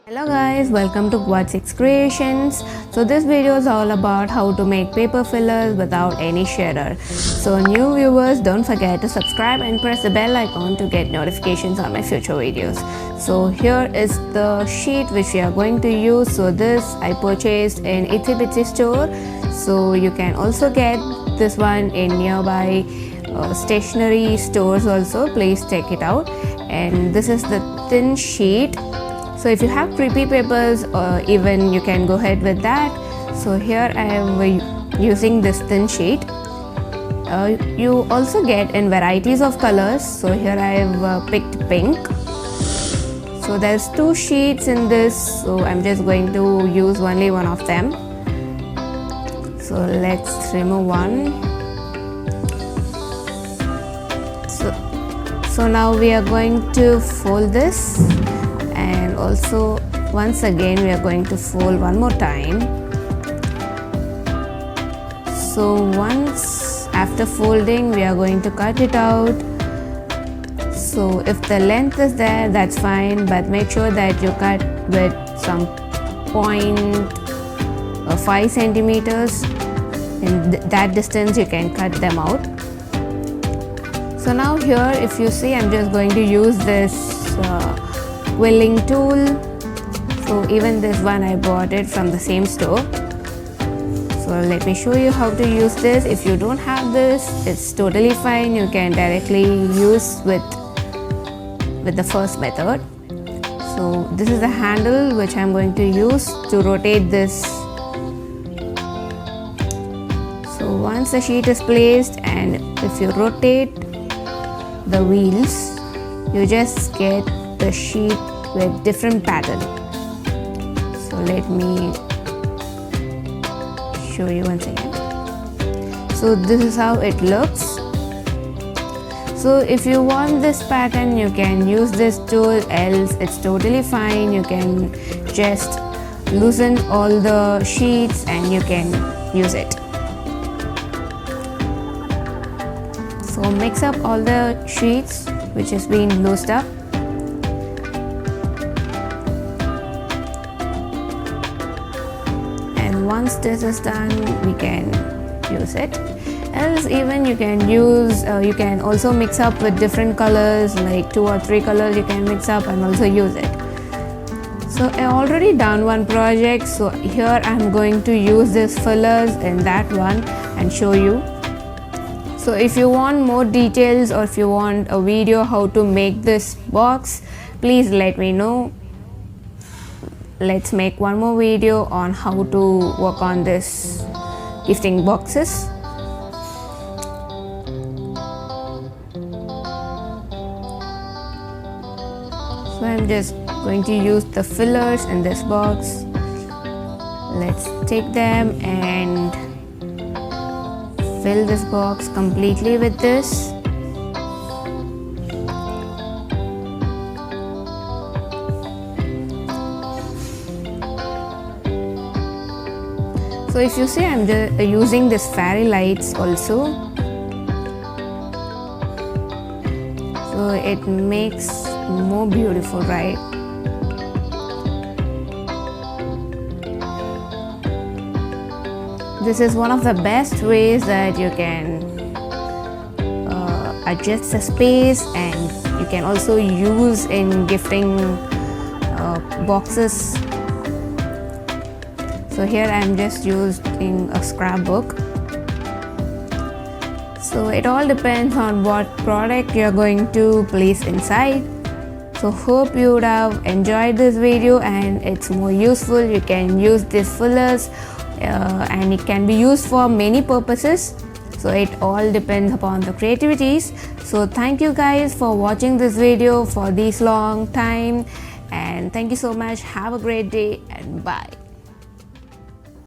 Hello guys, welcome to Quad6 Creations. So this video is all about how to make paper fillers without any shader. So new viewers, don't forget to subscribe and press the bell icon to get notifications on my future videos. So here is the sheet which we are going to use. So this I purchased in Itsy Bitsy store. So you can also get this one in nearby stationery stores also. Please check it out. And this is the thin sheet. So if you have creepy papers, even you can go ahead with that. So here I am using this thin sheet. You also get in varieties of colors. So here I have picked pink. So there's two sheets in this, so I'm just going to use only one of them. So let's remove one. So now we are going to fold this. And also once again we are going to fold one more time. So once after folding we are going to cut it out. So if the length is there, that's fine, but make sure that you cut with some 0.5 centimeters. In that distance you can cut them out. So now here if you see, I'm just going to use this quilling tool. So even this one I bought it from the same store. So let me show you how to use this. If you don't have this, it's totally fine. You can directly use with the first method. So this is the handle which I'm going to use to rotate this. So once the sheet is placed, and if you rotate the wheels, you just get the sheet with different pattern. So let me show you once again. So this is how it looks. So if you want this pattern, you can use this tool, else it's totally fine. You can just loosen all the sheets and you can use it. So mix up all the sheets which is being loosed up. And once this is done, we can use it. Else even you can use, you can also mix up with different colors, like 2 or 3 colors you can mix up and also use it. So I already done one project, so here I'm going to use this fillers in that one and show you. So if you want more details or if you want a video how to make this box, please let me know. Let's make one more video on how to work on this gifting boxes. So I'm just going to use the fillers in this box. Let's take them and fill this box completely with this. So if you see, I'm just using this fairy lights also. So it makes more beautiful, right? This is one of the best ways that you can adjust the space, and you can also use in gifting boxes. So here I'm just using a scrapbook. So it all depends on what product you're going to place inside. So hope you would have enjoyed this video and it's more useful. You can use these fillers and it can be used for many purposes. So it all depends upon the creativities. So thank you guys for watching this video for this long time, and thank you so much. Have a great day and bye.